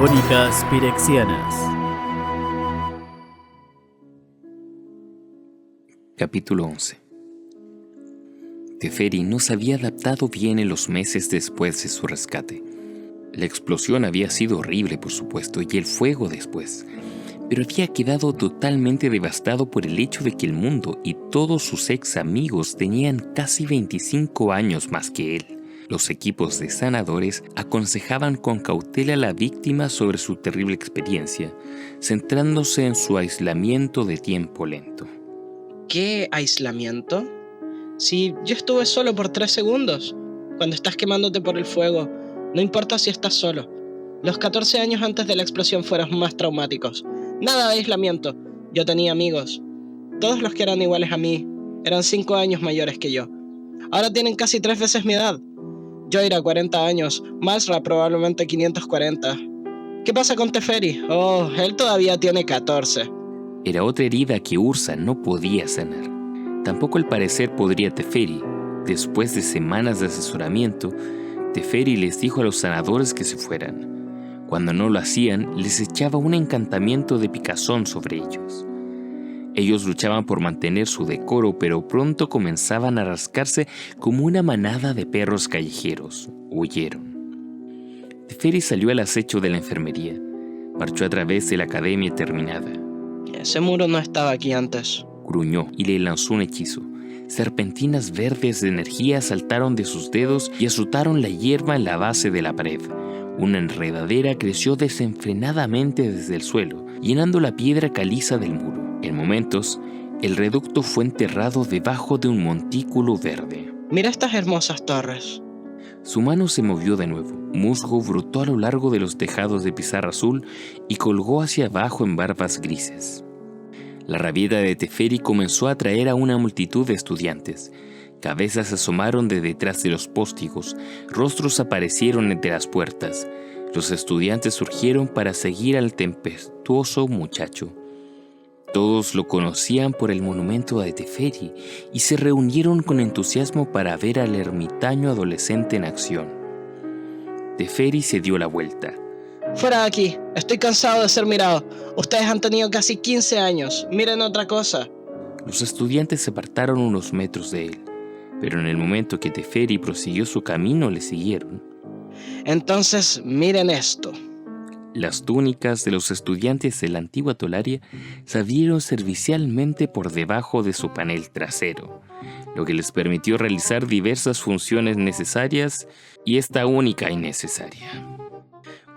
Crónicas Pirexianas. Capítulo 11. Teferi no se había adaptado bien en los meses después de su rescate. La explosión había sido horrible, por supuesto, y el fuego después, pero había quedado totalmente devastado por el hecho de que el mundo y todos sus ex amigos tenían casi 25 años más que él. Los equipos de sanadores aconsejaban con cautela a la víctima sobre su terrible experiencia, centrándose en su aislamiento de tiempo lento. ¿Qué aislamiento? Si yo estuve solo por 3 segundos. Cuando estás quemándote por el fuego, no importa si estás solo. Los 14 años antes de la explosión fueron más traumáticos. Nada de aislamiento. Yo tenía amigos. Todos los que eran iguales a mí eran 5 años mayores que yo. Ahora tienen casi 3 veces mi edad. Yo era 40 años, Masra probablemente 540. ¿Qué pasa con Teferi? Oh, él todavía tiene 14. Era otra herida que Ursa no podía sanar. Tampoco al parecer podría Teferi. Después de semanas de asesoramiento, Teferi les dijo a los sanadores que se fueran. Cuando no lo hacían, les echaba un encantamiento de picazón sobre ellos. Ellos luchaban por mantener su decoro, pero pronto comenzaban a rascarse como una manada de perros callejeros. Huyeron. Teferi salió al acecho de la enfermería. Marchó a través de la academia terminada. Ese muro no estaba aquí antes. Gruñó y le lanzó un hechizo. Serpentinas verdes de energía saltaron de sus dedos y azotaron la hierba en la base de la pared. Una enredadera creció desenfrenadamente desde el suelo, llenando la piedra caliza del muro. En momentos, el reducto fue enterrado debajo de un montículo verde. Mira estas hermosas torres. Su mano se movió de nuevo. Musgo brotó a lo largo de los tejados de pizarra azul y colgó hacia abajo en barbas grises. La rabieta de Teferi comenzó a atraer a una multitud de estudiantes. Cabezas se asomaron de detrás de los póstigos, rostros aparecieron entre las puertas. Los estudiantes surgieron para seguir al tempestuoso muchacho. Todos lo conocían por el monumento de Teferi y se reunieron con entusiasmo para ver al ermitaño adolescente en acción. Teferi se dio la vuelta. Fuera de aquí, estoy cansado de ser mirado. Ustedes han tenido casi 15 años. Miren otra cosa. Los estudiantes se apartaron unos metros de él, pero en el momento que Teferi prosiguió su camino le siguieron. Entonces, miren esto. Las túnicas de los estudiantes de la antigua Tolaria se abrieron servicialmente por debajo de su panel trasero, lo que les permitió realizar diversas funciones necesarias y esta única innecesaria.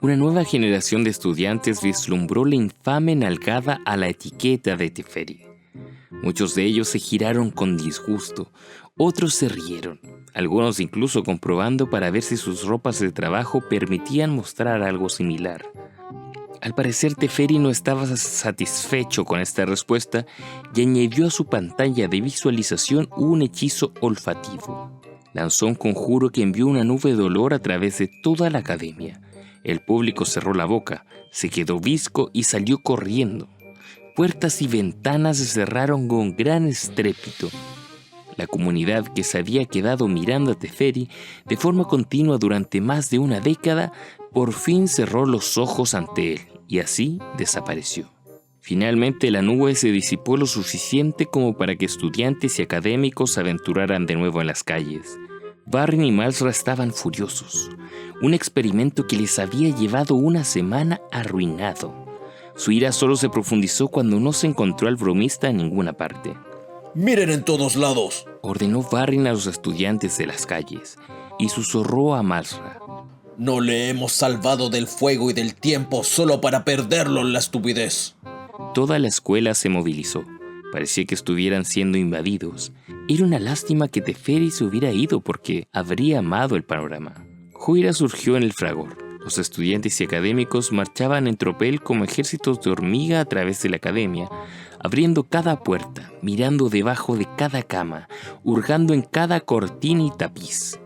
Una nueva generación de estudiantes vislumbró la infame nalgada a la etiqueta de Teferi. Muchos de ellos se giraron con disgusto, otros se rieron, algunos incluso comprobando para ver si sus ropas de trabajo permitían mostrar algo similar. Al parecer Teferi no estaba satisfecho con esta respuesta y añadió a su pantalla de visualización un hechizo olfativo. Lanzó un conjuro que envió una nube de olor a través de toda la academia. El público cerró la boca, se quedó visco y salió corriendo. Puertas y ventanas se cerraron con gran estrépito. La comunidad que se había quedado mirando a Teferi de forma continua durante más de una década, por fin cerró los ojos ante él y así desapareció. Finalmente la nube se disipó lo suficiente como para que estudiantes y académicos se aventuraran de nuevo en las calles. Barrin y Malsra estaban furiosos. Un experimento que les había llevado una semana arruinado. Su ira solo se profundizó cuando no se encontró al bromista en ninguna parte. ¡Miren en todos lados!, ordenó Barrin a los estudiantes de las calles y susurró a Malsra. No le hemos salvado del fuego y del tiempo solo para perderlo en la estupidez. Toda la escuela se movilizó. Parecía que estuvieran siendo invadidos. Era una lástima que Teferi se hubiera ido porque habría amado el panorama. Joira surgió en el fragor. Los estudiantes y académicos marchaban en tropel como ejércitos de hormiga a través de la academia, abriendo cada puerta, mirando debajo de cada cama, hurgando en cada cortina y tapiz.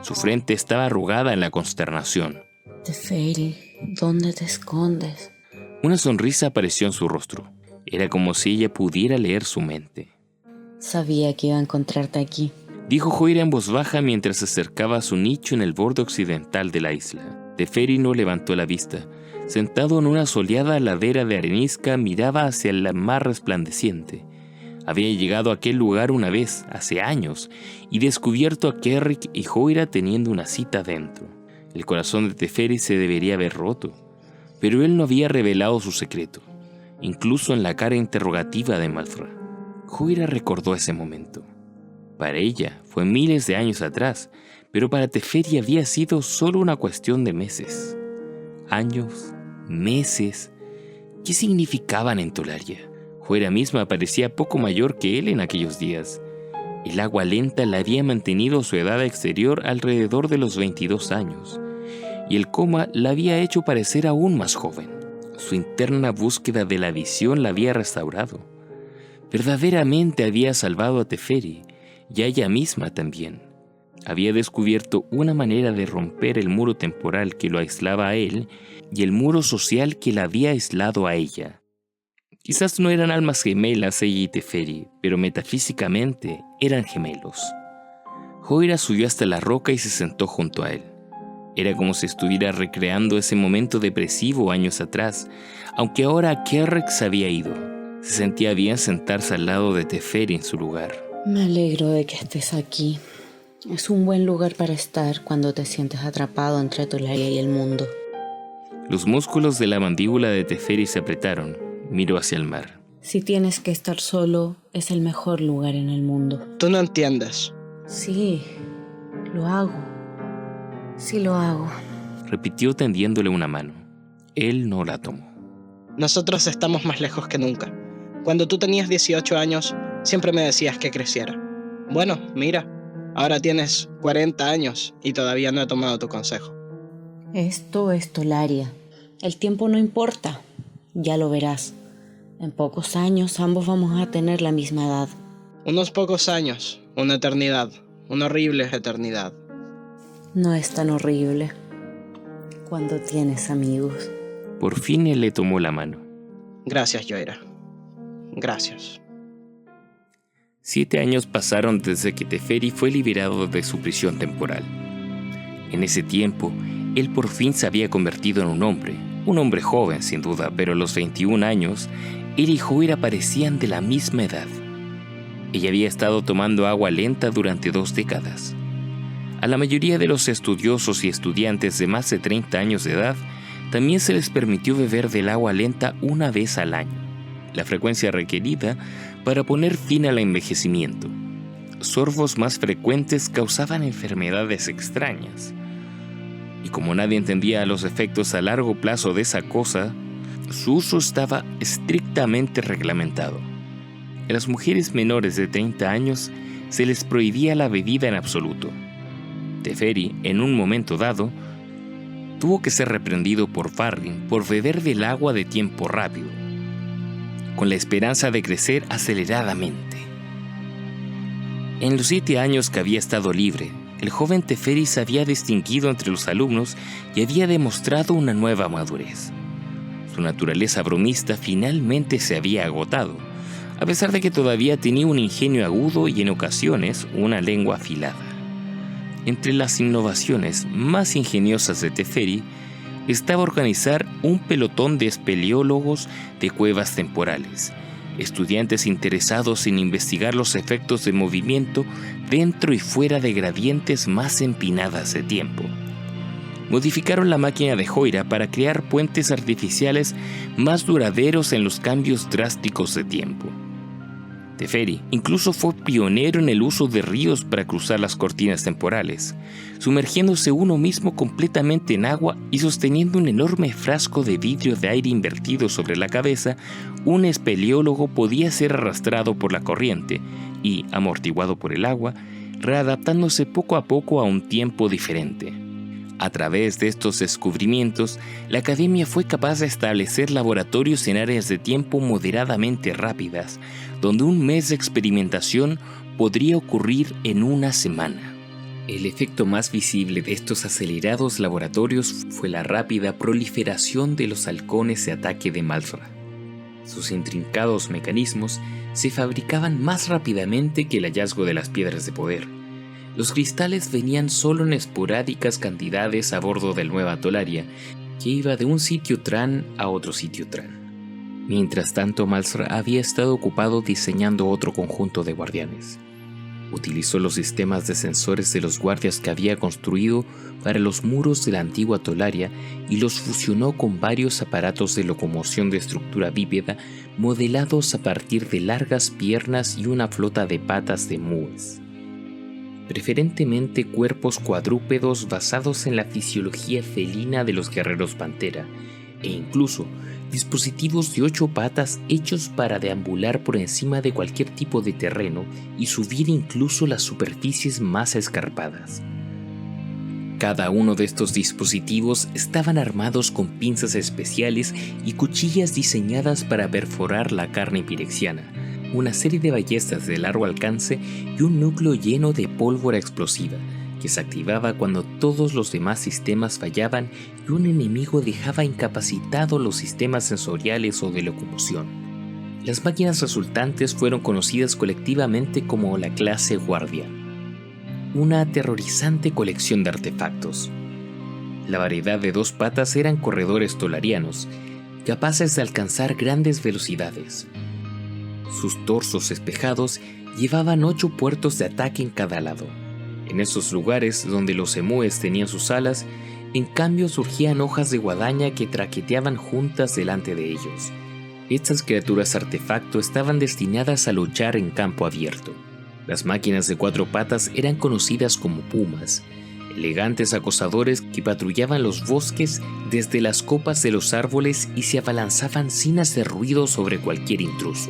Su frente estaba arrugada en la consternación. Teferi, ¿dónde te escondes? Una sonrisa apareció en su rostro. Era como si ella pudiera leer su mente. Sabía que iba a encontrarte aquí. Dijo Joira en voz baja mientras se acercaba a su nicho en el borde occidental de la isla. Teferi no levantó la vista. sentado en una soleada ladera de arenisca, miraba hacia el mar resplandeciente. Había llegado a aquel lugar una vez, hace años, y descubierto a Kerick y Joira teniendo una cita dentro. El corazón de Teferi se debería haber roto, pero él no había revelado su secreto, incluso en la cara interrogativa de Malfra. Joira recordó ese momento. Para ella fue miles de años atrás, pero para Teferi había sido solo una cuestión de meses. Años, meses, ¿qué significaban en Tolaria? Joira misma parecía poco mayor que él en aquellos días. El agua lenta le había mantenido su edad exterior alrededor de los 22 años, y el coma la había hecho parecer aún más joven. Su interna búsqueda de la visión la había restaurado. Verdaderamente había salvado a Teferi, y a ella misma también. Había descubierto una manera de romper el muro temporal que lo aislaba a él y el muro social que la había aislado a ella. Quizás no eran almas gemelas ella y Teferi, pero metafísicamente eran gemelos. Joira subió hasta la roca y se sentó junto a él. Era como si estuviera recreando ese momento depresivo años atrás, aunque ahora Kerick se había ido. Se sentía bien sentarse al lado de Teferi en su lugar. Me alegro de que estés aquí. Es un buen lugar para estar cuando te sientes atrapado entre Tolaria y el mundo. Los músculos de la mandíbula de Teferi se apretaron. Miró hacia el mar. Si tienes que estar solo, es el mejor lugar en el mundo. Tú no entiendes. Sí, lo hago. Sí lo hago. Repitió tendiéndole una mano. Él no la tomó. Nosotros estamos más lejos que nunca. Cuando tú tenías 18 años, siempre me decías que creciera. Bueno, mira, ahora tienes 40 años y todavía no he tomado tu consejo. Esto es Tolaria. El tiempo no importa. Ya lo verás. En pocos años ambos vamos a tener la misma edad. Unos pocos años, una eternidad, una horrible eternidad. No es tan horrible cuando tienes amigos. Por fin él le tomó la mano. Gracias, Joira. Gracias. 7 años pasaron desde que Teferi fue liberado de su prisión temporal. En ese tiempo, él por fin se había convertido en un hombre joven sin duda, pero a los 21 años, él y Joira parecían de la misma edad. Ella había estado tomando agua lenta durante 2 décadas. A la mayoría de los estudiosos y estudiantes de más de 30 años de edad, también se les permitió beber del agua lenta una vez al año, la frecuencia requerida para poner fin al envejecimiento. Sorbos más frecuentes causaban enfermedades extrañas. Y como nadie entendía los efectos a largo plazo de esa cosa, su uso estaba estrictamente reglamentado. A las mujeres menores de 30 años se les prohibía la bebida en absoluto. Teferi, en un momento dado, tuvo que ser reprendido por Farrin por beber del agua de tiempo rápido, con la esperanza de crecer aceleradamente. En los 7 años que había estado libre, el joven Teferi se había distinguido entre los alumnos y había demostrado una nueva madurez. Su naturaleza bromista finalmente se había agotado, a pesar de que todavía tenía un ingenio agudo y en ocasiones una lengua afilada. Entre las innovaciones más ingeniosas de Teferi estaba organizar un pelotón de espeleólogos de cuevas temporales, estudiantes interesados en investigar los efectos de movimiento dentro y fuera de gradientes más empinadas de tiempo. Modificaron la máquina de Joira para crear puentes artificiales más duraderos en los cambios drásticos de tiempo. Teferi incluso fue pionero en el uso de ríos para cruzar las cortinas temporales, sumergiéndose uno mismo completamente en agua y sosteniendo un enorme frasco de vidrio de aire invertido sobre la cabeza. Un espeleólogo podía ser arrastrado por la corriente y, amortiguado por el agua, readaptándose poco a poco a un tiempo diferente. A través de estos descubrimientos, la Academia fue capaz de establecer laboratorios en áreas de tiempo moderadamente rápidas, donde un mes de experimentación podría ocurrir en una semana. El efecto más visible de estos acelerados laboratorios fue la rápida proliferación de los halcones de ataque de Malfra. Sus intrincados mecanismos se fabricaban más rápidamente que el hallazgo de las piedras de poder. Los cristales venían solo en esporádicas cantidades a bordo del Nueva Tolaria, que iba de un sitio Tran a otro sitio Tran. Mientras tanto, Malzar había estado ocupado diseñando otro conjunto de guardianes. Utilizó los sistemas de sensores de los guardias que había construido para los muros de la antigua Tolaria y los fusionó con varios aparatos de locomoción de estructura bípeda modelados a partir de largas piernas y una flota de patas de mues. Preferentemente cuerpos cuadrúpedos basados en la fisiología felina de los guerreros pantera, e incluso dispositivos de 8 patas hechos para deambular por encima de cualquier tipo de terreno y subir incluso las superficies más escarpadas. Cada uno de estos dispositivos estaban armados con pinzas especiales y cuchillas diseñadas para perforar la carne pirexiana, una serie de ballestas de largo alcance y un núcleo lleno de pólvora explosiva, que se activaba cuando todos los demás sistemas fallaban y un enemigo dejaba incapacitados los sistemas sensoriales o de locomoción. Las máquinas resultantes fueron conocidas colectivamente como la clase Guardia, una aterrorizante colección de artefactos. La variedad de 2 patas eran corredores tolarianos, capaces de alcanzar grandes velocidades. Sus torsos espejados llevaban 8 puertos de ataque en cada lado. En esos lugares donde los emúes tenían sus alas, en cambio surgían hojas de guadaña que traqueteaban juntas delante de ellos. Estas criaturas artefacto estaban destinadas a luchar en campo abierto. Las máquinas de 4 patas eran conocidas como pumas, elegantes acosadores que patrullaban los bosques desde las copas de los árboles y se abalanzaban sin hacer ruido sobre cualquier intruso.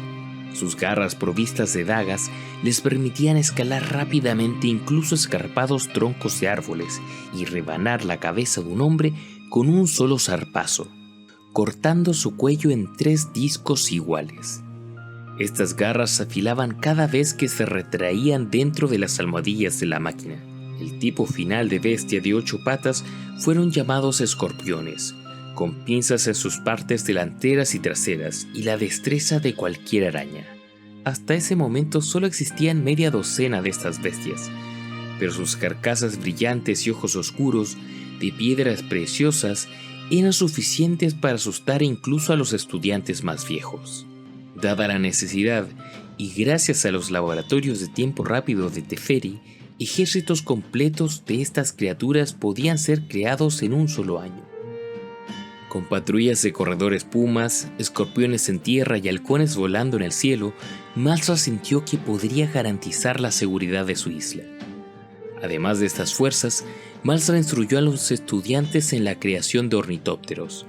Sus garras provistas de dagas les permitían escalar rápidamente incluso escarpados troncos de árboles y rebanar la cabeza de un hombre con un solo zarpazo, cortando su cuello en 3 discos iguales. Estas garras se afilaban cada vez que se retraían dentro de las almohadillas de la máquina. El tipo final de bestia de 8 patas fueron llamados escorpiones, con pinzas en sus partes delanteras y traseras y la destreza de cualquier araña. Hasta ese momento solo existían media docena de estas bestias, pero sus carcasas brillantes y ojos oscuros, de piedras preciosas, eran suficientes para asustar incluso a los estudiantes más viejos. Dada la necesidad, y gracias a los laboratorios de tiempo rápido de Teferi, ejércitos completos de estas criaturas podían ser creados en un solo año. Con patrullas de corredores pumas, escorpiones en tierra y halcones volando en el cielo, Malzar sintió que podría garantizar la seguridad de su isla. Además de estas fuerzas, Malzar instruyó a los estudiantes en la creación de ornitópteros.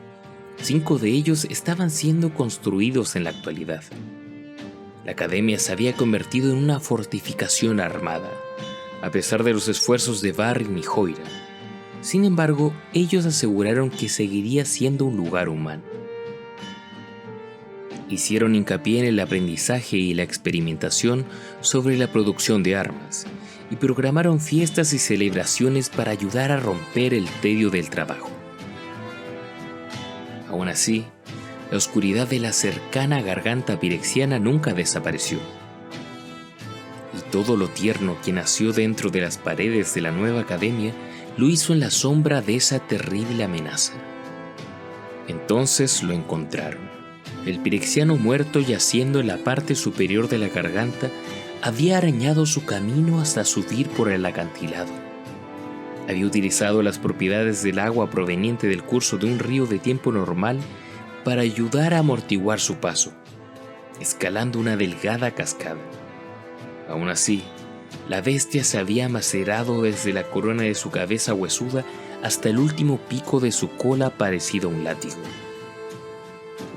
5 de ellos estaban siendo construidos en la actualidad. La academia se había convertido en una fortificación armada, a pesar de los esfuerzos de Varrin y Joira. Sin embargo, ellos aseguraron que seguiría siendo un lugar humano. Hicieron hincapié en el aprendizaje y la experimentación sobre la producción de armas, y programaron fiestas y celebraciones para ayudar a romper el tedio del trabajo. Aún así, la oscuridad de la cercana garganta pirexiana nunca desapareció. Y todo lo tierno que nació dentro de las paredes de la nueva academia lo hizo en la sombra de esa terrible amenaza. Entonces lo encontraron. El pirexiano muerto yaciendo en la parte superior de la garganta había arañado su camino hasta subir por el acantilado. Había utilizado las propiedades del agua proveniente del curso de un río de tiempo normal para ayudar a amortiguar su paso, escalando una delgada cascada. Aún así, la bestia se había macerado desde la corona de su cabeza huesuda hasta el último pico de su cola parecido a un látigo.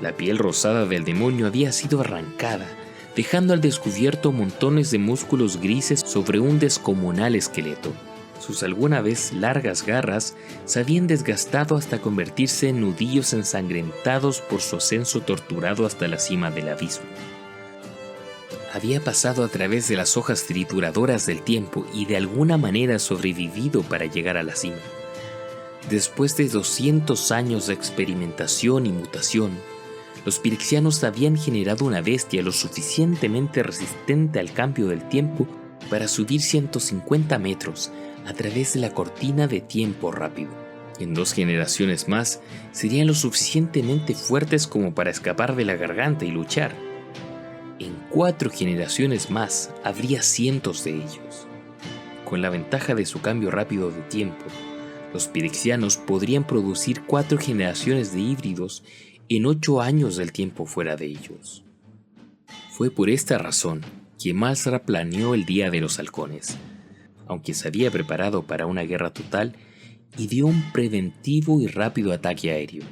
La piel rosada del demonio había sido arrancada, dejando al descubierto montones de músculos grises sobre un descomunal esqueleto. Sus alguna vez largas garras se habían desgastado hasta convertirse en nudillos ensangrentados por su ascenso torturado hasta la cima del abismo. Había pasado a través de las hojas trituradoras del tiempo y de alguna manera sobrevivido para llegar a la cima. Después de 200 años de experimentación y mutación, los pirexianos habían generado una bestia lo suficientemente resistente al cambio del tiempo para subir 150 metros a través de la cortina de tiempo rápido En 2 generaciones más, serían lo suficientemente fuertes como para escapar de la garganta y luchar. En 4 generaciones más, habría cientos de ellos. Con la ventaja de su cambio rápido de tiempo, los pirexianos podrían producir 4 generaciones de híbridos en 8 años del tiempo fuera de ellos. Fue por esta razón que Malsra planeó el Día de los Halcones, aunque se había preparado para una guerra total, y dio un preventivo y rápido ataque aéreo.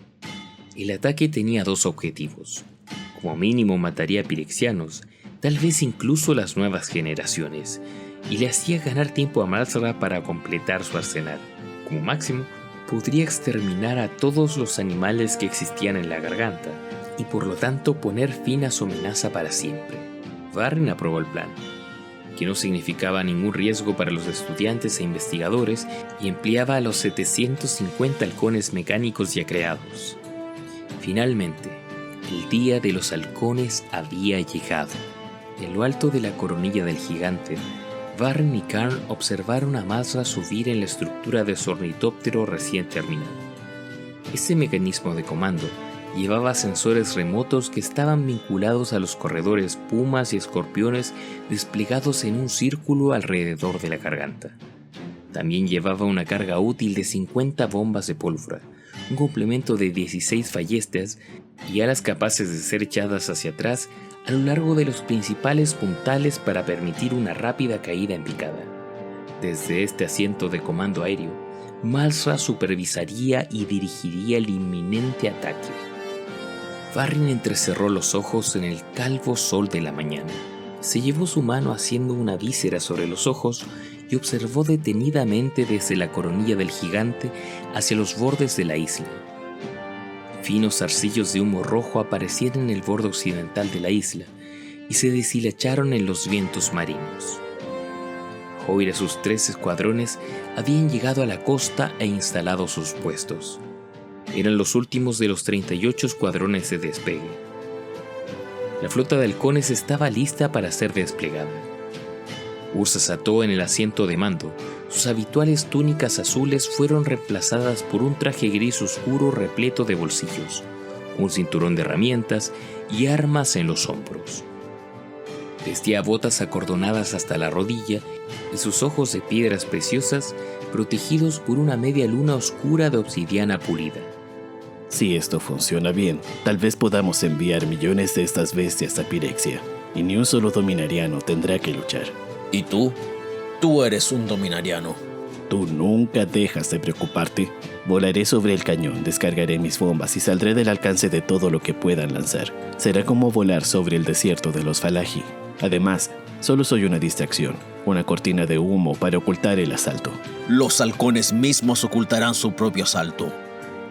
El ataque tenía 2 objetivos. Como mínimo mataría a pirexianos, tal vez incluso las nuevas generaciones, y le hacía ganar tiempo a Malsra para completar su arsenal. Como máximo, podría exterminar a todos los animales que existían en la garganta, y por lo tanto poner fin a su amenaza para siempre. Varren aprobó el plan, que no significaba ningún riesgo para los estudiantes e investigadores, y empleaba a los 750 halcones mecánicos ya creados. Finalmente, el Día de los Halcones había llegado. En lo alto de la coronilla del gigante, Varren y Karn observaron a Malsra subir en la estructura de su ornitóptero recién terminado. Ese mecanismo de comando llevaba sensores remotos que estaban vinculados a los corredores pumas y escorpiones desplegados en un círculo alrededor de la garganta. También llevaba una carga útil de 50 bombas de pólvora, un complemento de 16 ballestas y alas capaces de ser echadas hacia atrás a lo largo de los principales puntales para permitir una rápida caída en picada. Desde este asiento de comando aéreo, Malsra supervisaría y dirigiría el inminente ataque. Varren entrecerró los ojos en el calvo sol de la mañana. Se llevó su mano haciendo una víscera sobre los ojos y observó detenidamente desde la coronilla del gigante hacia los bordes de la isla. Finos zarcillos de humo rojo aparecieron en el borde occidental de la isla y se deshilacharon en los vientos marinos. Hoy sus 3 escuadrones habían llegado a la costa e instalado sus puestos. Eran los últimos de los 38 escuadrones de despegue. La flota de halcones estaba lista para ser desplegada. Ursa se ató en el asiento de mando. Sus habituales túnicas azules fueron reemplazadas por un traje gris oscuro repleto de bolsillos, un cinturón de herramientas y armas en los hombros. Vestía botas acordonadas hasta la rodilla y sus ojos de piedras preciosas protegidos por una media luna oscura de obsidiana pulida. Si esto funciona bien, tal vez podamos enviar millones de estas bestias a Pirexia, y ni un solo dominariano tendrá que luchar. ¿Y tú? Tú eres un dominariano. Tú nunca dejas de preocuparte. Volaré sobre el cañón, descargaré mis bombas y saldré del alcance de todo lo que puedan lanzar. Será como volar sobre el desierto de los Falaji. Además, solo soy una distracción, una cortina de humo para ocultar el asalto. Los halcones mismos ocultarán su propio asalto.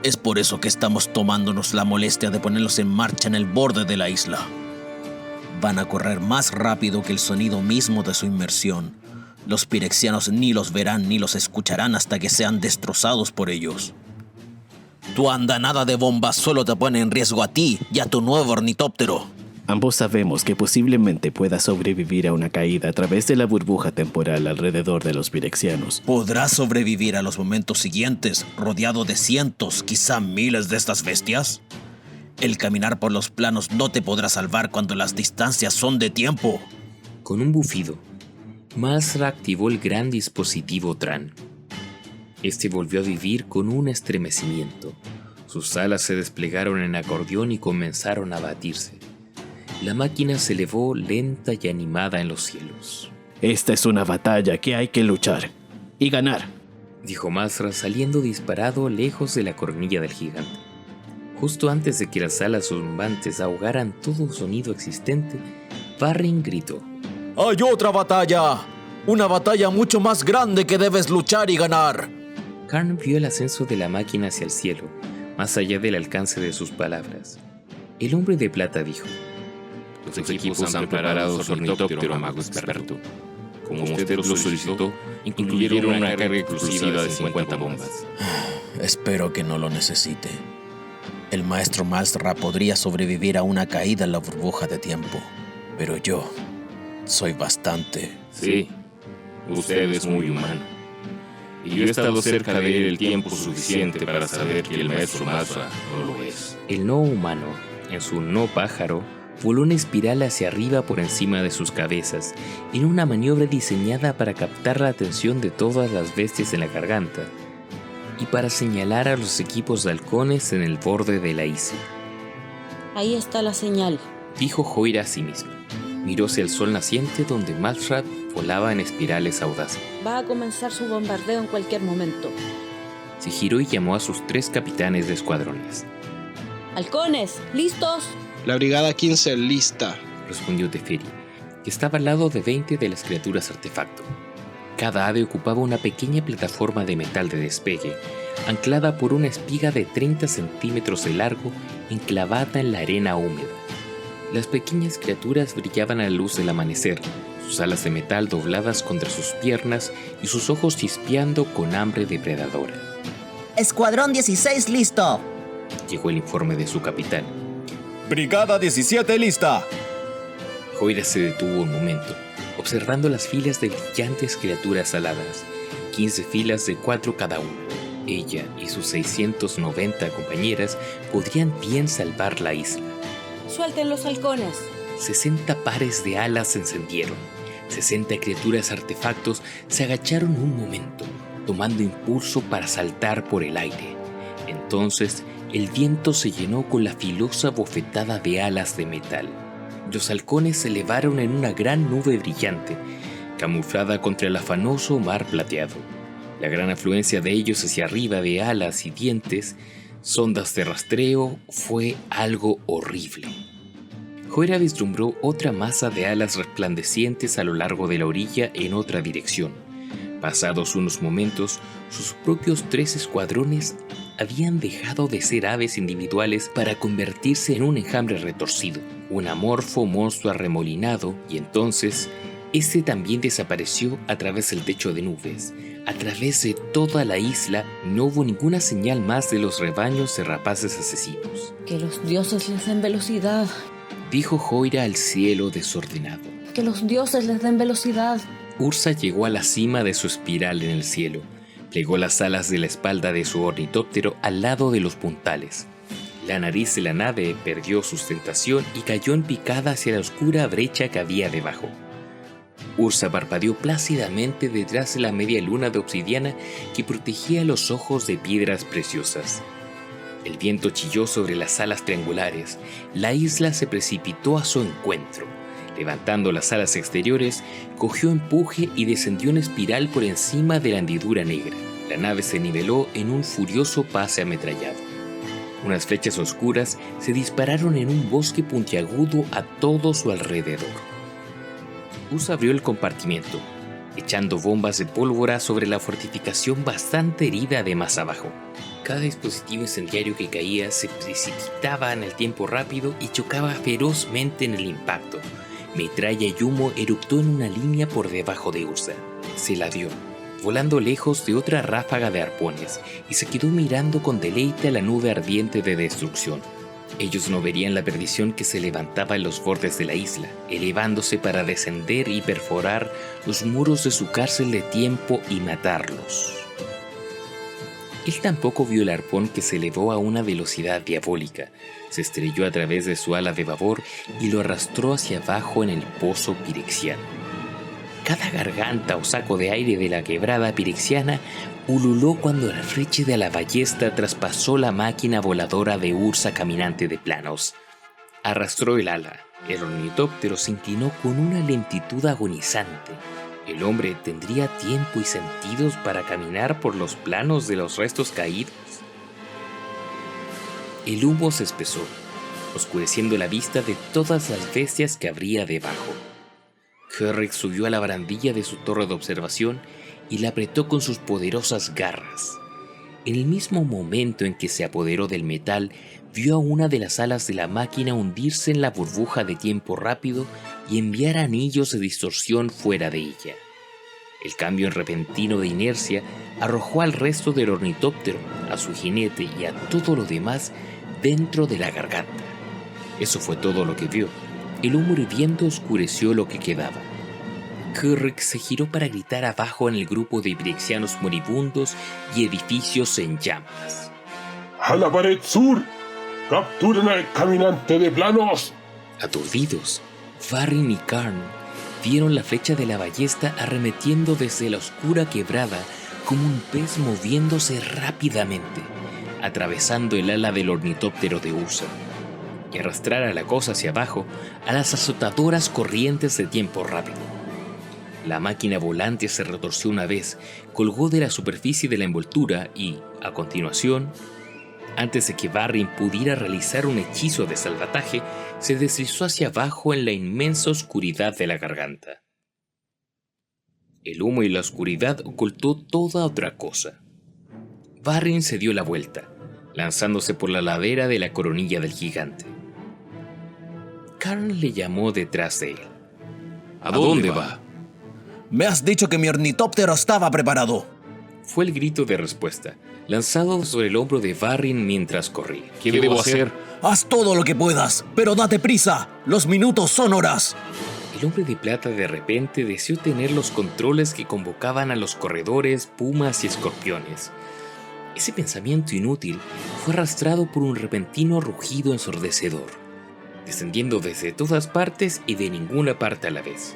Es por eso que estamos tomándonos la molestia de ponerlos en marcha en el borde de la isla. Van a correr más rápido que el sonido mismo de su inmersión. Los pirexianos ni los verán ni los escucharán hasta que sean destrozados por ellos. Tu andanada de bombas solo te pone en riesgo a ti y a tu nuevo ornitóptero. Ambos sabemos que posiblemente pueda sobrevivir a una caída a través de la burbuja temporal alrededor de los pirexianos. ¿Podrás sobrevivir a los momentos siguientes, rodeado de cientos, quizá miles de estas bestias? El caminar por los planos no te podrá salvar cuando las distancias son de tiempo. Con un bufido, Malsra activó el gran dispositivo Tran. Este volvió a vivir con un estremecimiento. Sus alas se desplegaron en acordeón y comenzaron a batirse. La máquina se elevó lenta y animada en los cielos. Esta es una batalla que hay que luchar y ganar, dijo Malsra saliendo disparado lejos de la coronilla del gigante. Justo antes de que las alas zumbantes ahogaran todo sonido existente, Varren gritó: ¡Hay otra batalla! ¡Una batalla mucho más grande que debes luchar y ganar! Karn vio el ascenso de la máquina hacia el cielo, más allá del alcance de sus palabras. El hombre de plata dijo: Los equipos han preparado su ornitóptero, mago experto. Como usted lo solicitó, incluyeron una carga exclusiva de 50 bombas. Espero que no lo necesite. El maestro Malsra podría sobrevivir a una caída en la burbuja de tiempo, pero yo soy bastante. Sí, usted es muy humano. y yo he estado cerca de él el tiempo suficiente para saber que el maestro Mazra no lo es. El no humano, en su no pájaro, voló en espiral hacia arriba por encima de sus cabezas, en una maniobra diseñada para captar la atención de todas las bestias en la garganta, y para señalar a los equipos de halcones en el borde de la isla. Ahí está la señal, Dijo Joira a sí mismo. Miró hacia el sol naciente donde Mazra volaba en espirales audaces. va a comenzar su bombardeo en cualquier momento. Se giró y llamó a sus 3 capitanes de escuadrones. ¡Halcones! ¿Listos? La brigada 15 lista. Respondió Teferi, que estaba al lado de 20 de las criaturas artefacto. Cada ave ocupaba una pequeña plataforma de metal de despegue, anclada por una espiga de 30 centímetros de largo, enclavada en la arena húmeda. Las pequeñas criaturas brillaban a la luz del amanecer, sus alas de metal dobladas contra sus piernas y sus ojos chispeando con hambre depredadora. Escuadrón 16 listo. Llegó el informe de su capitán. Brigada 17 lista. Joira se detuvo un momento, observando las filas de brillantes criaturas aladas, 15 filas de 4 cada una. Ella y sus 690 compañeras podrían bien salvar la isla. ¡Suelten los halcones! 60 pares de alas se encendieron. 60 criaturas artefactos se agacharon un momento, tomando impulso para saltar por el aire. Entonces, el viento se llenó con la filosa bofetada de alas de metal. Los halcones se elevaron en una gran nube brillante, camuflada contra el afanoso mar plateado. La gran afluencia de ellos hacia arriba de alas y dientes, sondas de rastreo, fue algo horrible. Joira vislumbró otra masa de alas resplandecientes a lo largo de la orilla en otra dirección. Pasados unos momentos, sus propios 3 escuadrones habían dejado de ser aves individuales para convertirse en un enjambre retorcido, un amorfo monstruo arremolinado, y entonces este también desapareció a través del techo de nubes. A través de toda la isla no hubo ninguna señal más de los rebaños de rapaces asesinos. Que los dioses les den velocidad. Dijo Joira al cielo desordenado. Que los dioses les den velocidad. Ursa llegó a la cima de su espiral en el cielo. Plegó las alas de la espalda de su ornitóptero al lado de los puntales. La nariz de la nave perdió sustentación y cayó en picada hacia la oscura brecha que había debajo. Ursa parpadeó plácidamente detrás de la media luna de obsidiana que protegía los ojos de piedras preciosas. El viento chilló sobre las alas triangulares. La isla se precipitó a su encuentro. Levantando las alas exteriores, cogió empuje y descendió en espiral por encima de la hendidura negra. La nave se niveló en un furioso pase ametrallado. Unas flechas oscuras se dispararon en un bosque puntiagudo a todo su alrededor. Ursa abrió el compartimiento, echando bombas de pólvora sobre la fortificación bastante herida de más abajo. Cada dispositivo incendiario que caía se precipitaba en el tiempo rápido y chocaba ferozmente en el impacto. Metralla y humo eruptó en una línea por debajo de Ursa. Se la dio, volando lejos de otra ráfaga de arpones, y se quedó mirando con deleite a la nube ardiente de destrucción. Ellos no verían la perdición que se levantaba en los bordes de la isla, elevándose para descender y perforar los muros de su cárcel de tiempo y matarlos. Él tampoco vio el arpón que se elevó a una velocidad diabólica, se estrelló a través de su ala de babor y lo arrastró hacia abajo en el pozo pirexiano. Cada garganta o saco de aire de la quebrada pirexiana ululó cuando la flecha de la ballesta traspasó la máquina voladora de Ursa caminante de planos. Arrastró el ala. El ornitóptero se inclinó con una lentitud agonizante. ¿El hombre tendría tiempo y sentidos para caminar por los planos de los restos caídos? El humo se espesó, oscureciendo la vista de todas las bestias que habría debajo. Herrick subió a la barandilla de su torre de observación y la apretó con sus poderosas garras. En el mismo momento en que se apoderó del metal, vio a una de las alas de la máquina hundirse en la burbuja de tiempo rápido y enviar anillos de distorsión fuera de ella. El cambio repentino de inercia arrojó al resto del ornitóptero, a su jinete y a todo lo demás dentro de la garganta. Eso fue todo lo que vio. El humo hirviendo oscureció lo que quedaba. Kurrik se giró para gritar abajo en el grupo de Ibrixianos moribundos y edificios en llamas. ¡A la pared sur! ¡Capturen al caminante de planos! Aturdidos, Varrin y Karn vieron la flecha de la ballesta arremetiendo desde la oscura quebrada como un pez moviéndose rápidamente, atravesando el ala del ornitóptero de Ursa, y arrastrar a la cosa hacia abajo a las azotadoras corrientes de tiempo rápido. La máquina volante se retorció una vez, colgó de la superficie de la envoltura y, a continuación, antes de que Varrin pudiera realizar un hechizo de salvataje, se deslizó hacia abajo en la inmensa oscuridad de la garganta. El humo y la oscuridad ocultó toda otra cosa. Varrin se dio la vuelta, lanzándose por la ladera de la coronilla del gigante. Karn le llamó detrás de él. ¿A dónde va? Me has dicho que mi ornitóptero estaba preparado. Fue el grito de respuesta, lanzado sobre el hombro de Varrin mientras corría. ¿Qué debo hacer? Haz todo lo que puedas, pero date prisa. Los minutos son horas. El hombre de plata de repente deseó tener los controles que convocaban a los corredores, pumas y escorpiones. Ese pensamiento inútil fue arrastrado por un repentino rugido ensordecedor, descendiendo desde todas partes y de ninguna parte a la vez.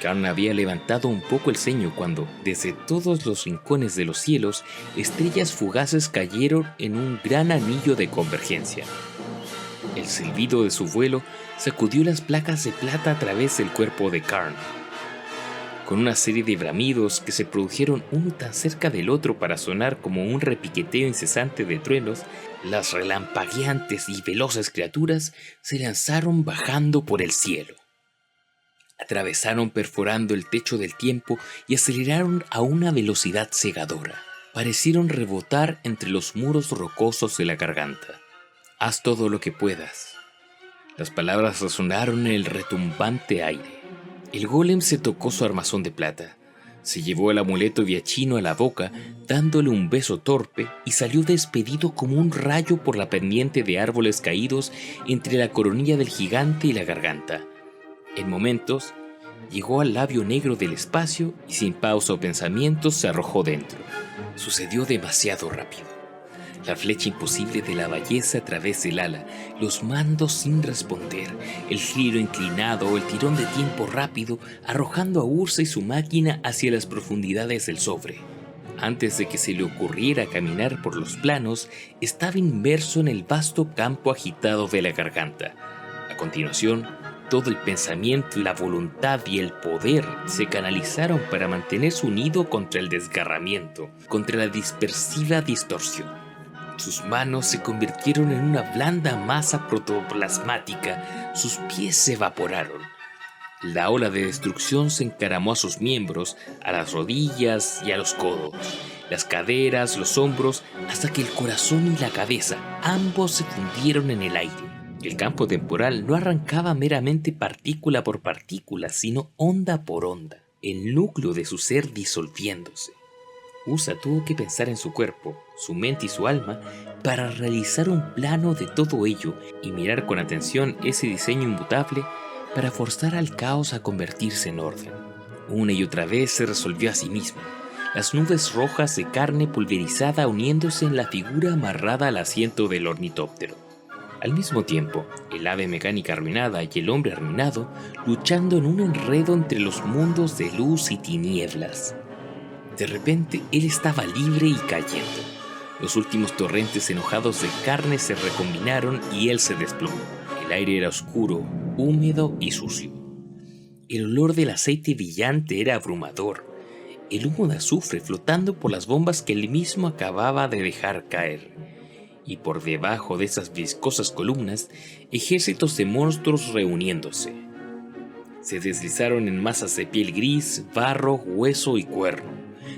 Karn había levantado un poco el ceño cuando, desde todos los rincones de los cielos, estrellas fugaces cayeron en un gran anillo de convergencia. El silbido de su vuelo sacudió las placas de plata a través del cuerpo de Karn. Con una serie de bramidos que se produjeron uno tan cerca del otro para sonar como un repiqueteo incesante de truenos, las relampagueantes y veloces criaturas se lanzaron bajando por el cielo. Atravesaron perforando el techo del tiempo y aceleraron a una velocidad cegadora. Parecieron rebotar entre los muros rocosos de la garganta. Haz todo lo que puedas. Las palabras resonaron en el retumbante aire. El golem se tocó su armazón de plata, se llevó el amuleto viachino a la boca, dándole un beso torpe, y salió despedido como un rayo por la pendiente de árboles caídos entre la coronilla del gigante y la garganta. En momentos, llegó al labio negro del espacio y sin pausa o pensamiento se arrojó dentro. Sucedió demasiado rápido. La flecha imposible de la ballesta a través del ala, los mandos sin responder, el giro inclinado, el tirón de tiempo rápido, arrojando a Ursa y su máquina hacia las profundidades del sobre. Antes de que se le ocurriera caminar por los planos, estaba inmerso en el vasto campo agitado de la garganta. A continuación, todo el pensamiento, la voluntad y el poder se canalizaron para mantenerse unido contra el desgarramiento, contra la dispersiva distorsión. Sus manos se convirtieron en una blanda masa protoplasmática, sus pies se evaporaron. La ola de destrucción se encaramó a sus miembros, a las rodillas y a los codos, las caderas, los hombros, hasta que el corazón y la cabeza, ambos se fundieron en el aire. El campo temporal no arrancaba meramente partícula por partícula, sino onda por onda, el núcleo de su ser disolviéndose. Ursa tuvo que pensar en su cuerpo, su mente y su alma para realizar un plano de todo ello y mirar con atención ese diseño inmutable para forzar al caos a convertirse en orden. Una y otra vez se resolvió a sí mismo, las nubes rojas de carne pulverizada uniéndose en la figura amarrada al asiento del ornitóptero. Al mismo tiempo, el ave mecánica arruinada y el hombre arruinado luchando en un enredo entre los mundos de luz y tinieblas. De repente, él estaba libre y cayendo. Los últimos torrentes enojados de carne se recombinaron y él se desplomó. El aire era oscuro, húmedo y sucio. El olor del aceite brillante era abrumador. El humo de azufre flotando por las bombas que él mismo acababa de dejar caer. Y por debajo de esas viscosas columnas, ejércitos de monstruos reuniéndose. Se deslizaron en masas de piel gris, barro, hueso y cuerno,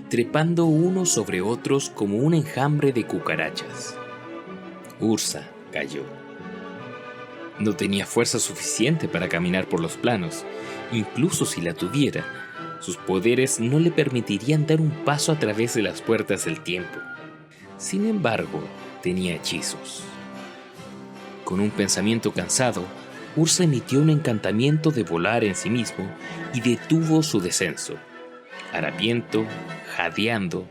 trepando unos sobre otros como un enjambre de cucarachas. Ursa cayó. No tenía fuerza suficiente para caminar por los planos, incluso si la tuviera, sus poderes no le permitirían dar un paso a través de las puertas del tiempo. Sin embargo, tenía hechizos. Con un pensamiento cansado, Ursa emitió un encantamiento de volar en sí mismo y detuvo su descenso. Harapiento, jadeando,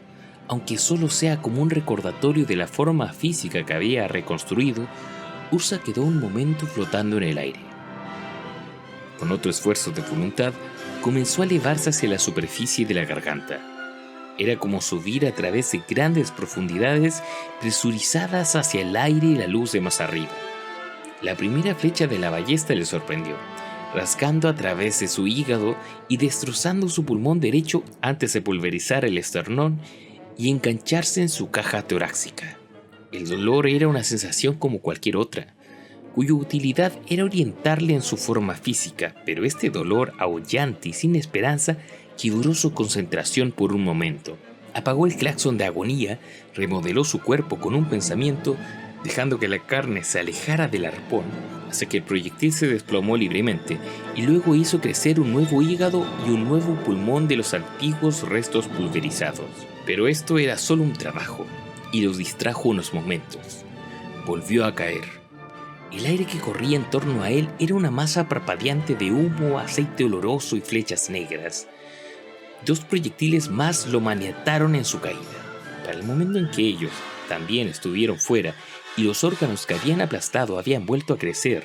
aunque solo sea como un recordatorio de la forma física que había reconstruido, Ursa quedó un momento flotando en el aire. Con otro esfuerzo de voluntad, comenzó a elevarse hacia la superficie de la garganta. Era como subir a través de grandes profundidades presurizadas hacia el aire y la luz de más arriba. La primera flecha de la ballesta le sorprendió, rasgando a través de su hígado y destrozando su pulmón derecho antes de pulverizar el esternón y engancharse en su caja torácica. El dolor era una sensación como cualquier otra, cuya utilidad era orientarle en su forma física, pero este dolor aullante y sin esperanza quebró su concentración por un momento. Apagó el claxon de agonía, remodeló su cuerpo con un pensamiento, dejando que la carne se alejara del arpón hasta que el proyectil se desplomó libremente, y luego hizo crecer un nuevo hígado y un nuevo pulmón de los antiguos restos pulverizados. Pero esto era solo un trabajo, y los distrajo unos momentos. Volvió a caer. El aire que corría en torno a él era una masa parpadeante de humo, aceite oloroso y flechas negras. 2 proyectiles más lo maniataron en su caída. Para el momento en que ellos también estuvieron fuera y los órganos que habían aplastado habían vuelto a crecer,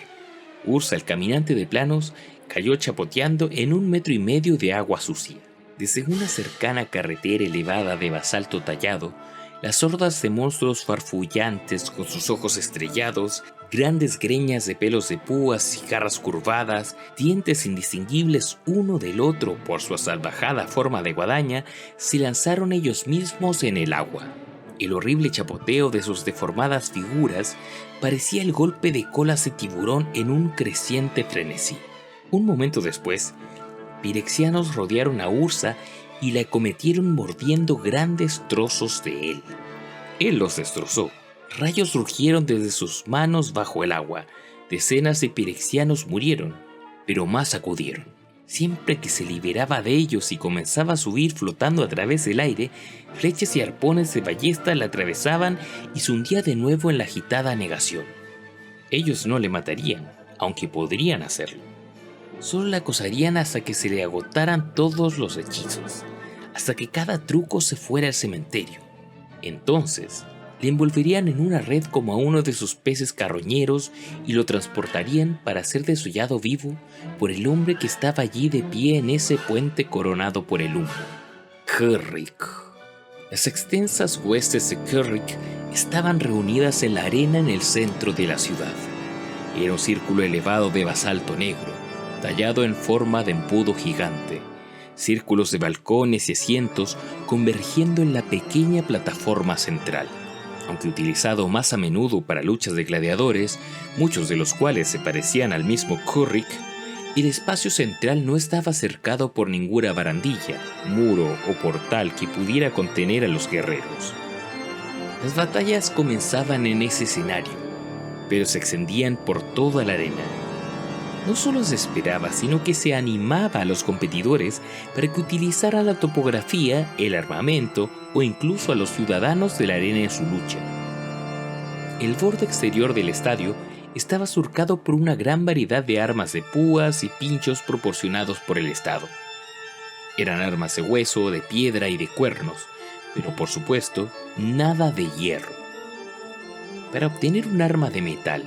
Ursa, el caminante de planos, cayó chapoteando en 1,5 metros de agua sucia. Desde una cercana carretera elevada de basalto tallado, las hordas de monstruos farfullantes con sus ojos estrellados, grandes greñas de pelos de púas y garras curvadas, dientes indistinguibles uno del otro por su asalvajada forma de guadaña, se lanzaron ellos mismos en el agua. El horrible chapoteo de sus deformadas figuras parecía el golpe de colas de tiburón en un creciente frenesí. Un momento después, pirexianos rodearon a Ursa y la acometieron mordiendo grandes trozos de él. Él los destrozó. Rayos rugieron desde sus manos bajo el agua. Decenas de pirexianos murieron, pero más acudieron. Siempre que se liberaba de ellos y comenzaba a subir flotando a través del aire, flechas y arpones de ballesta la atravesaban y se hundía de nuevo en la agitada negación. Ellos no le matarían, aunque podrían hacerlo. Solo la acosarían hasta que se le agotaran todos los hechizos, hasta que cada truco se fuera al cementerio. Entonces, le envolverían en una red como a uno de sus peces carroñeros y lo transportarían para ser desollado vivo por el hombre que estaba allí de pie en ese puente coronado por el humo. K'rrik. Las extensas huestes de K'rrik estaban reunidas en la arena en el centro de la ciudad. Era un círculo elevado de basalto negro, tallado en forma de embudo gigante. Círculos de balcones y asientos convergiendo en la pequeña plataforma central. Aunque utilizado más a menudo para luchas de gladiadores, muchos de los cuales se parecían al mismo K'rrik, el espacio central no estaba cercado por ninguna barandilla, muro o portal que pudiera contener a los guerreros. Las batallas comenzaban en ese escenario, pero se extendían por toda la arena. No solo se esperaba, sino que se animaba a los competidores para que utilizaran la topografía, el armamento o incluso a los ciudadanos de la arena en su lucha. El borde exterior del estadio estaba surcado por una gran variedad de armas de púas y pinchos proporcionados por el Estado. Eran armas de hueso, de piedra y de cuernos, pero por supuesto, nada de hierro. Para obtener un arma de metal,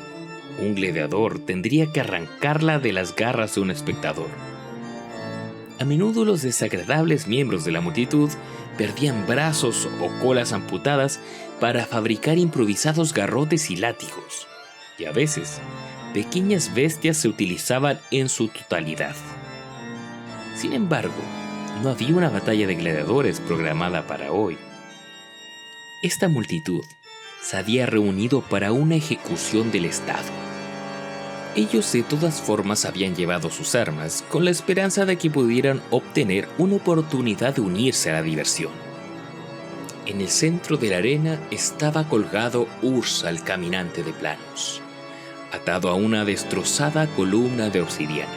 un gladiador tendría que arrancarla de las garras de un espectador. A menudo los desagradables miembros de la multitud perdían brazos o colas amputadas para fabricar improvisados garrotes y látigos, y a veces pequeñas bestias se utilizaban en su totalidad. Sin embargo, no había una batalla de gladiadores programada para hoy. Esta multitud se había reunido para una ejecución del Estado. Ellos de todas formas habían llevado sus armas con la esperanza de que pudieran obtener una oportunidad de unirse a la diversión. En el centro de la arena estaba colgado Ursa, el caminante de planos, atado a una destrozada columna de obsidiana.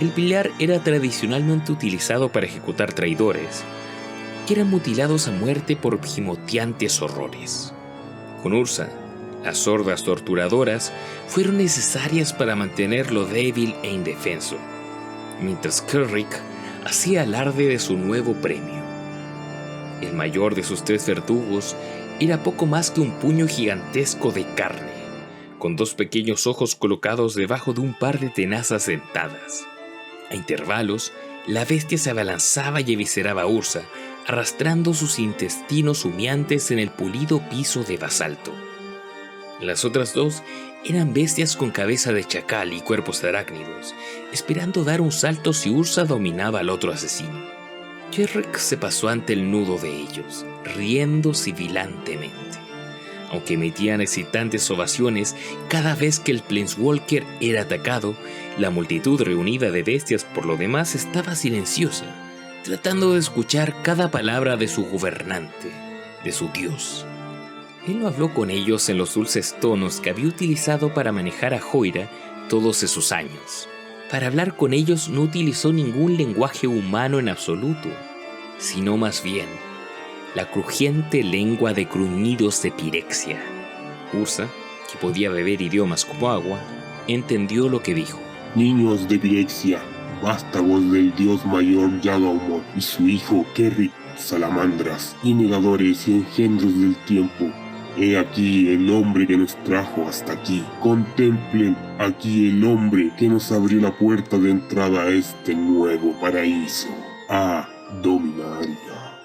El pilar era tradicionalmente utilizado para ejecutar traidores, que eran mutilados a muerte por gimoteantes horrores. Con Ursa, Las hordas torturadoras fueron necesarias para mantenerlo débil e indefenso, mientras Kerrick hacía alarde de su nuevo premio. El mayor de sus 3 verdugos era poco más que un puño gigantesco de carne, con 2 pequeños ojos colocados debajo de un par de tenazas dentadas. A intervalos, la bestia se abalanzaba y evisceraba a Ursa, arrastrando sus intestinos humeantes en el pulido piso de basalto. Las otras 2 eran bestias con cabeza de chacal y cuerpos arácnidos, esperando dar un salto si Ursa dominaba al otro asesino. Kerrick se pasó ante el nudo de ellos, riendo sibilantemente, aunque emitían excitantes ovaciones cada vez que el Planeswalker era atacado. La multitud reunida de bestias por lo demás estaba silenciosa, tratando de escuchar cada palabra de su gobernante, de su dios. Él no habló con ellos en los dulces tonos que había utilizado para manejar a Joira todos esos años. Para hablar con ellos no utilizó ningún lenguaje humano en absoluto, sino más bien la crujiente lengua de gruñidos de Pirexia. Ursa, que podía beber idiomas como agua, entendió lo que dijo. Niños de Pirexia, vástagos del dios mayor Yagaumoth y su hijo Kerrick, salamandras, y negadores y engendros del tiempo. He aquí el hombre que nos trajo hasta aquí. Contemplen aquí el hombre que nos abrió la puerta de entrada a este nuevo paraíso. A Dominaria.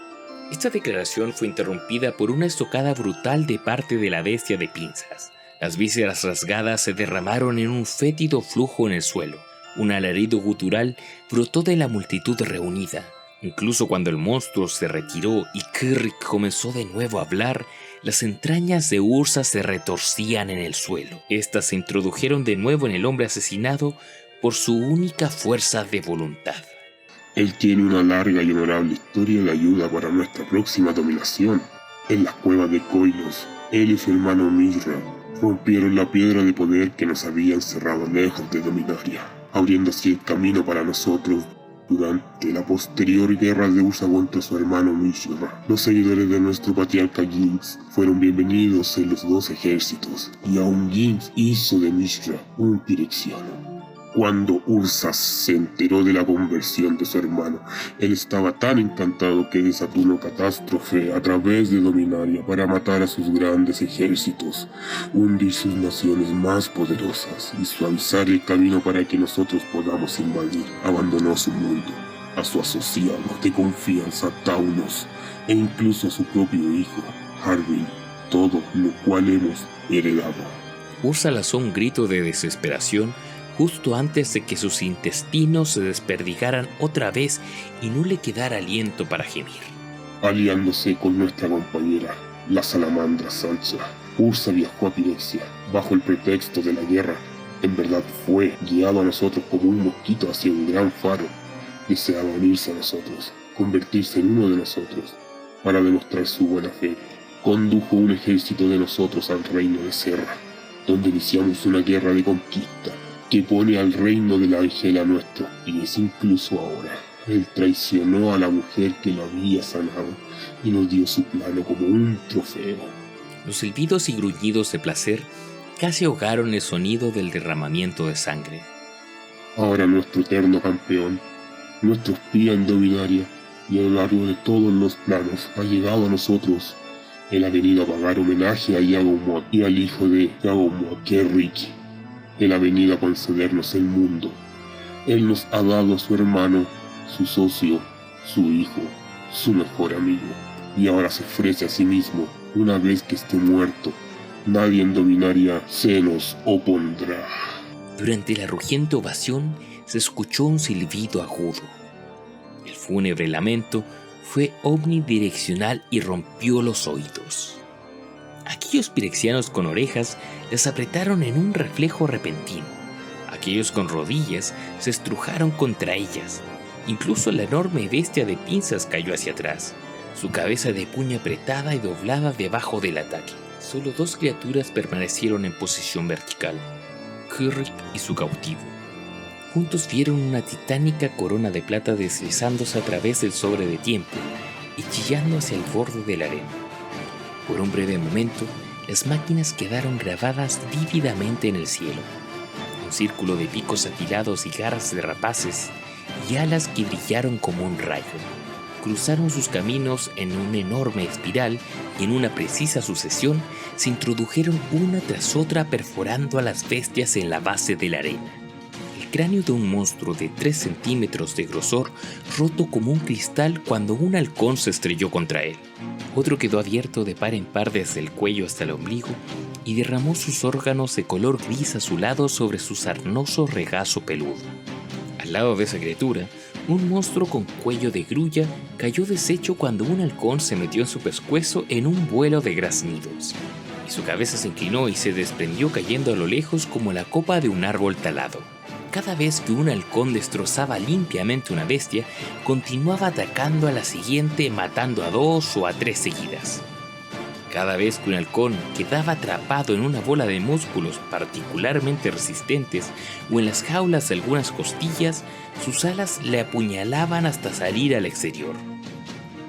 Esta declaración fue interrumpida por una estocada brutal de parte de la bestia de pinzas. Las vísceras rasgadas se derramaron en un fétido flujo en el suelo. Un alarido gutural brotó de la multitud reunida. Incluso cuando el monstruo se retiró y Kerrick comenzó de nuevo a hablar, las entrañas de Ursa se retorcían en el suelo. Estas se introdujeron de nuevo en el hombre asesinado por su única fuerza de voluntad. Él tiene una larga y honorable historia de ayuda para nuestra próxima dominación. En las cuevas de Koilos, él y su hermano Mishra rompieron la piedra de poder que nos había encerrado lejos de Dominaria, abriendo así el camino para nosotros. Durante la posterior guerra de Ursa contra su hermano Mishra, los seguidores de nuestro patriarca Jinx fueron bienvenidos en los 2 ejércitos, y aún Jinx hizo de Mishra un pirexiano. Cuando Ursa se enteró de la conversión de su hermano, él estaba tan encantado que desató una catástrofe a través de Dominaria para matar a sus grandes ejércitos, hundir sus naciones más poderosas y suavizar el camino para que nosotros podamos invadir. Abandonó su mundo, a su asociado de confianza Taunos e incluso a su propio hijo, Harvin, todo lo cual hemos heredado. Ursa lanzó un grito de desesperación justo antes de que sus intestinos se desperdigaran otra vez y no le quedara aliento para gemir. Aliándose con nuestra compañera, la salamandra Sansa, Ursa viajó a Pirexia bajo el pretexto de la guerra. En verdad fue guiado a nosotros como un mosquito hacia un gran faro. Deseaba unirse a nosotros, convertirse en uno de nosotros, para demostrar su buena fe. Condujo un ejército de nosotros al reino de Serra, donde iniciamos una guerra de conquista que pone al reino del ángel a nuestros pies. Incluso ahora, él traicionó a la mujer que lo había sanado y nos dio su plano como un trofeo. Los silbidos y gruñidos de placer casi ahogaron el sonido del derramamiento de sangre. Ahora nuestro eterno campeón, nuestro espía en Dominaria y a lo largo de todos los planos ha llegado a nosotros. Él ha venido a pagar homenaje a Yagaumoth y al hijo de Yagaumoth, Kerrick. Él ha venido a concedernos el mundo. Él nos ha dado a su hermano, su socio, su hijo, su mejor amigo. Y ahora se ofrece a sí mismo. Una vez que esté muerto, nadie en Dominaria se nos opondrá. Durante la rugiente ovación se escuchó un silbido agudo. El fúnebre lamento fue omnidireccional y rompió los oídos. Aquellos pirexianos con orejas les apretaron en un reflejo repentino. Aquellos con rodillas se estrujaron contra ellas. Incluso la enorme bestia de pinzas cayó hacia atrás, su cabeza de puño apretada y doblada debajo del ataque. Solo 2 criaturas permanecieron en posición vertical, Kerrick y su cautivo. Juntos vieron una titánica corona de plata deslizándose a través del sobre de tiempo y chillando hacia el borde de la arena. Por un breve momento, las máquinas quedaron grabadas vívidamente en el cielo. Un círculo de picos afilados y garras de rapaces y alas que brillaron como un rayo. Cruzaron sus caminos en una enorme espiral y en una precisa sucesión se introdujeron una tras otra perforando a las bestias en la base de la arena. El cráneo de un monstruo de 3 centímetros de grosor roto como un cristal cuando un halcón se estrelló contra él. Otro quedó abierto de par en par desde el cuello hasta el ombligo y derramó sus órganos de color gris azulado sobre su sarnoso regazo peludo. Al lado de esa criatura, un monstruo con cuello de grulla cayó deshecho cuando un halcón se metió en su pescuezo en un vuelo de graznidos, y su cabeza se inclinó y se desprendió cayendo a lo lejos como la copa de un árbol talado. Cada vez que un halcón destrozaba limpiamente una bestia, continuaba atacando a la siguiente matando a 2 o a 3 seguidas. Cada vez que un halcón quedaba atrapado en una bola de músculos particularmente resistentes o en las jaulas de algunas costillas, sus alas le apuñalaban hasta salir al exterior.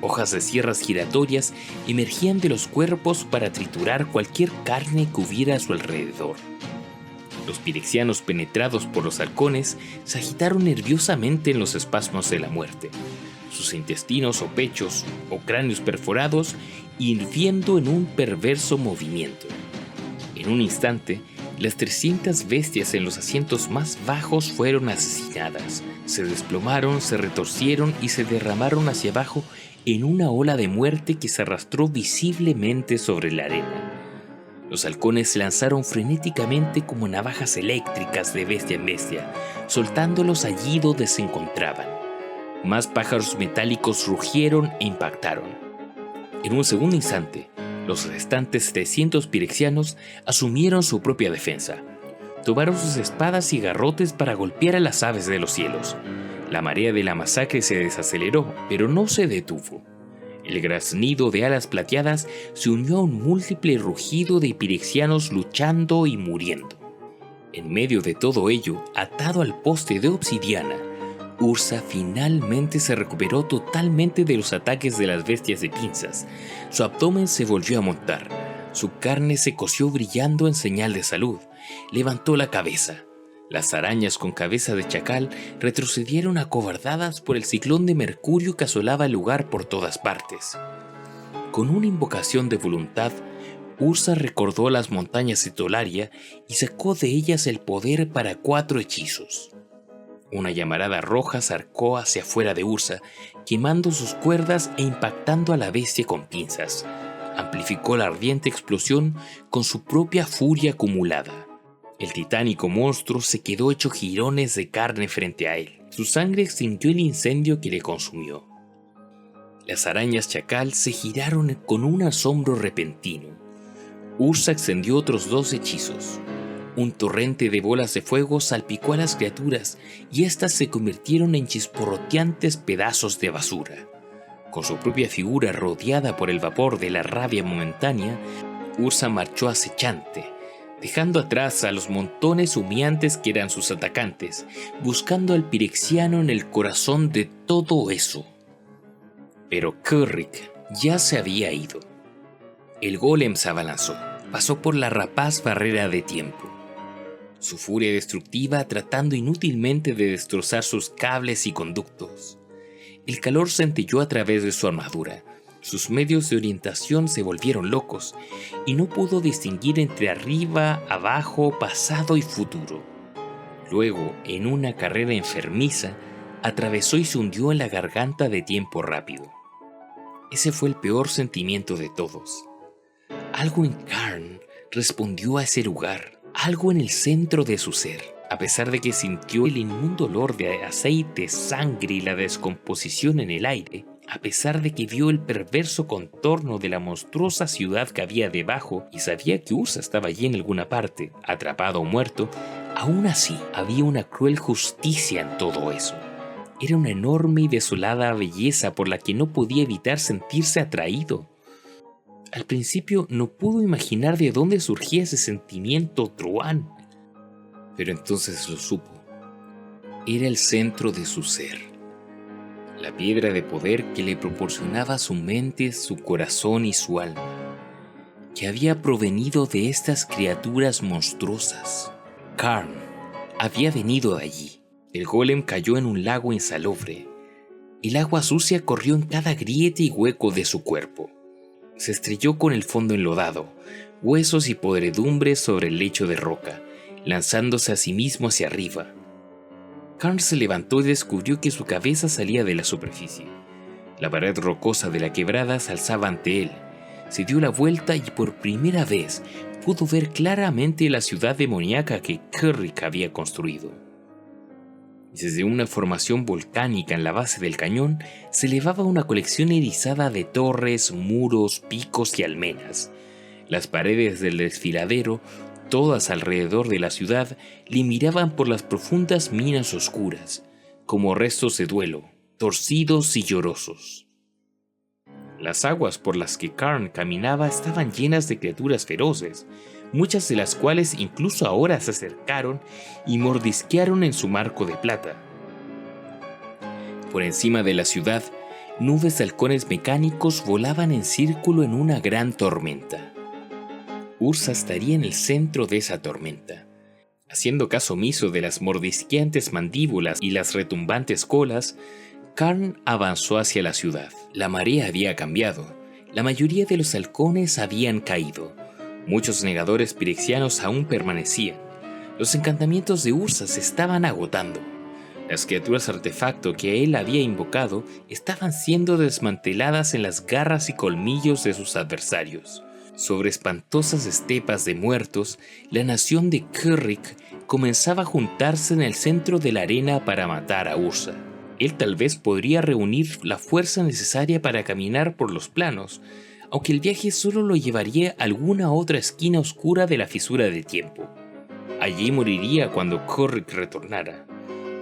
Hojas de sierras giratorias emergían de los cuerpos para triturar cualquier carne que hubiera a su alrededor. Los pirexianos penetrados por los halcones se agitaron nerviosamente en los espasmos de la muerte. Sus intestinos o pechos o cráneos perforados hirviendo en un perverso movimiento. En un instante, las 300 bestias en los asientos más bajos fueron asesinadas. Se desplomaron, se retorcieron y se derramaron hacia abajo en una ola de muerte que se arrastró visiblemente sobre la arena. Los halcones se lanzaron frenéticamente como navajas eléctricas de bestia en bestia, soltándolos allí donde se encontraban. Más pájaros metálicos rugieron e impactaron. En un segundo instante, los restantes 300 pirexianos asumieron su propia defensa. Tomaron sus espadas y garrotes para golpear a las aves de los cielos. La marea de la masacre se desaceleró, pero no se detuvo. El graznido de alas plateadas se unió a un múltiple rugido de pirexianos luchando y muriendo. En medio de todo ello, atado al poste de obsidiana, Ursa finalmente se recuperó totalmente de los ataques de las bestias de pinzas. Su abdomen se volvió a montar. Su carne se coció brillando en señal de salud. Levantó la cabeza. Las arañas con cabeza de chacal retrocedieron acobardadas por el ciclón de mercurio que asolaba el lugar por todas partes. Con una invocación de voluntad, Ursa recordó las montañas de Tolaria y sacó de ellas el poder para 4 hechizos. Una llamarada roja zarcó hacia afuera de Ursa, quemando sus cuerdas e impactando a la bestia con pinzas. Amplificó la ardiente explosión con su propia furia acumulada. El titánico monstruo se quedó hecho jirones de carne frente a él. Su sangre extinguió el incendio que le consumió. Las arañas chacal se giraron con un asombro repentino. Ursa extendió otros 2 hechizos. Un torrente de bolas de fuego salpicó a las criaturas y éstas se convirtieron en chisporroteantes pedazos de basura. Con su propia figura rodeada por el vapor de la rabia momentánea, Ursa marchó acechante, dejando atrás a los montones humeantes que eran sus atacantes, buscando al pirexiano en el corazón de todo eso. Pero Kurrik ya se había ido. El golem se abalanzó, pasó por la rapaz barrera de tiempo. Su furia destructiva tratando inútilmente de destrozar sus cables y conductos. El calor centelló a través de su armadura. Sus medios de orientación se volvieron locos y no pudo distinguir entre arriba, abajo, pasado y futuro. Luego, en una carrera enfermiza, atravesó y se hundió en la garganta de tiempo rápido. Ese fue el peor sentimiento de todos. Algo en Karn respondió a ese lugar. Algo en el centro de su ser, a pesar de que sintió el inmundo olor de aceite, sangre y la descomposición en el aire, a pesar de que vio el perverso contorno de la monstruosa ciudad que había debajo y sabía que Ursa estaba allí en alguna parte, atrapado o muerto, aún así había una cruel justicia en todo eso. Era una enorme y desolada belleza por la que no podía evitar sentirse atraído. Al principio no pudo imaginar de dónde surgía ese sentimiento truán, pero entonces lo supo. Era el centro de su ser, la piedra de poder que le proporcionaba su mente, su corazón y su alma. que había provenido de estas criaturas monstruosas. Karn había venido de allí. El golem cayó en un lago insalubre. El agua sucia corrió en cada grieta y hueco de su cuerpo. Se estrelló con el fondo enlodado, huesos y podredumbres sobre el lecho de roca, lanzándose a sí mismo hacia arriba. Karn se levantó y descubrió que su cabeza salía de la superficie. La pared rocosa de la quebrada se alzaba ante él. Se dio la vuelta y por primera vez pudo ver claramente la ciudad demoníaca que K'rrik había construido. Desde una formación volcánica en la base del cañón se elevaba una colección erizada de torres, muros, picos y almenas. Las paredes del desfiladero, todas alrededor de la ciudad, le miraban por las profundas minas oscuras, como restos de duelo, torcidos y llorosos. Las aguas por las que Karn caminaba estaban llenas de criaturas feroces, muchas de las cuales incluso ahora se acercaron y mordisquearon en su marco de plata. Por encima de la ciudad, nubes de halcones mecánicos volaban en círculo en una gran tormenta. Ursa estaría en el centro de esa tormenta. Haciendo caso omiso de las mordisqueantes mandíbulas y las retumbantes colas, Karn avanzó hacia la ciudad. La marea había cambiado. La mayoría de los halcones habían caído. Muchos negadores pirexianos aún permanecían. Los encantamientos de Ursa se estaban agotando. Las criaturas artefacto que él había invocado estaban siendo desmanteladas en las garras y colmillos de sus adversarios. Sobre espantosas estepas de muertos, la nación de K'rrik comenzaba a juntarse en el centro de la arena para matar a Ursa. Él tal vez podría reunir la fuerza necesaria para caminar por los planos, aunque el viaje solo lo llevaría a alguna otra esquina oscura de la fisura de tiempo. Allí moriría cuando K'rrik retornara.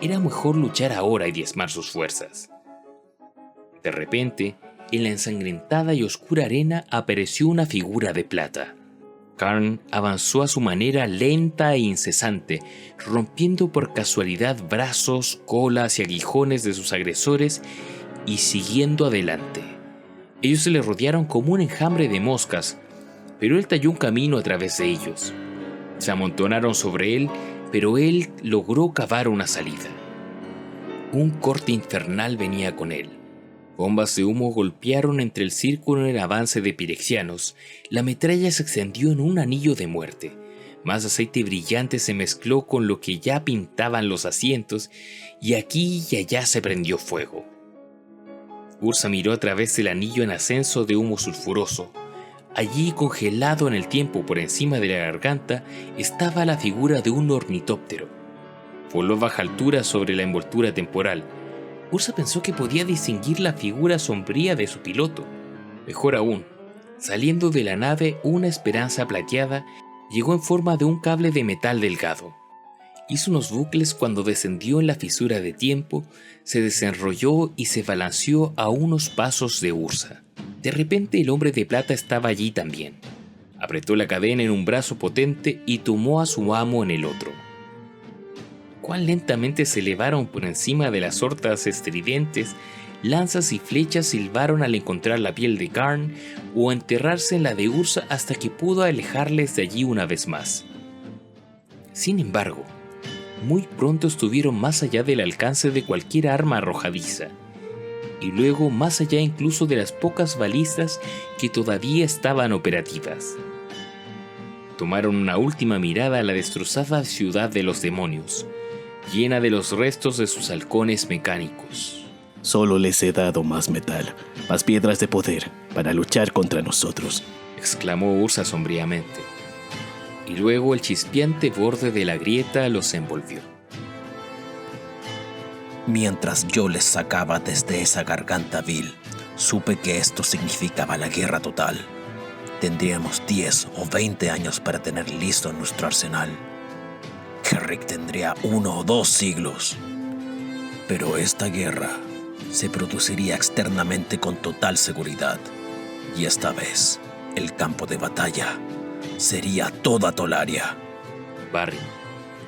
Era mejor luchar ahora y diezmar sus fuerzas. De repente, en la ensangrentada y oscura arena apareció una figura de plata. Karn avanzó a su manera lenta e incesante, rompiendo por casualidad brazos, colas y aguijones de sus agresores y siguiendo adelante. Ellos se le rodearon como un enjambre de moscas, pero él talló un camino a través de ellos. Se amontonaron sobre él, pero él logró cavar una salida. Un corte infernal venía con él. Bombas de humo golpearon entre el círculo en el avance de pirexianos. La metralla se extendió en un anillo de muerte. Más aceite brillante se mezcló con lo que ya pintaban los asientos, y aquí y allá se prendió fuego. Ursa miró a través del anillo en ascenso de humo sulfuroso. Allí, congelado en el tiempo por encima de la garganta, estaba la figura de un ornitóptero. Voló a baja altura sobre la envoltura temporal. Ursa pensó que podía distinguir la figura sombría de su piloto. Mejor aún, saliendo de la nave, una esperanza plateada llegó en forma de un cable de metal delgado. Hizo unos bucles cuando descendió en la fisura de tiempo, se desenrolló y se balanceó a unos pasos de Ursa. De repente el hombre de plata estaba allí también. Apretó la cadena en un brazo potente y tomó a su amo en el otro. Cuán lentamente se elevaron por encima de las hordas estridentes, lanzas y flechas silbaron al encontrar la piel de Karn o enterrarse en la de Ursa hasta que pudo alejarles de allí una vez más. Sin embargo, muy pronto estuvieron más allá del alcance de cualquier arma arrojadiza, y luego más allá incluso de las pocas balizas que todavía estaban operativas. Tomaron una última mirada a la destrozada ciudad de los demonios, llena de los restos de sus halcones mecánicos. Solo les he dado más metal, más piedras de poder para luchar contra nosotros, exclamó Ursa sombríamente. Y luego el chispeante borde de la grieta los envolvió. Mientras yo les sacaba desde esa garganta vil, supe que esto significaba la guerra total. Tendríamos 10 o 20 años para tener listo nuestro arsenal. K'rrik tendría 1 o 2 siglos. Pero esta guerra se produciría externamente con total seguridad. Y esta vez, el campo de batalla sería toda Tolaria. Barry,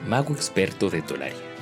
mago experto de Tolaria.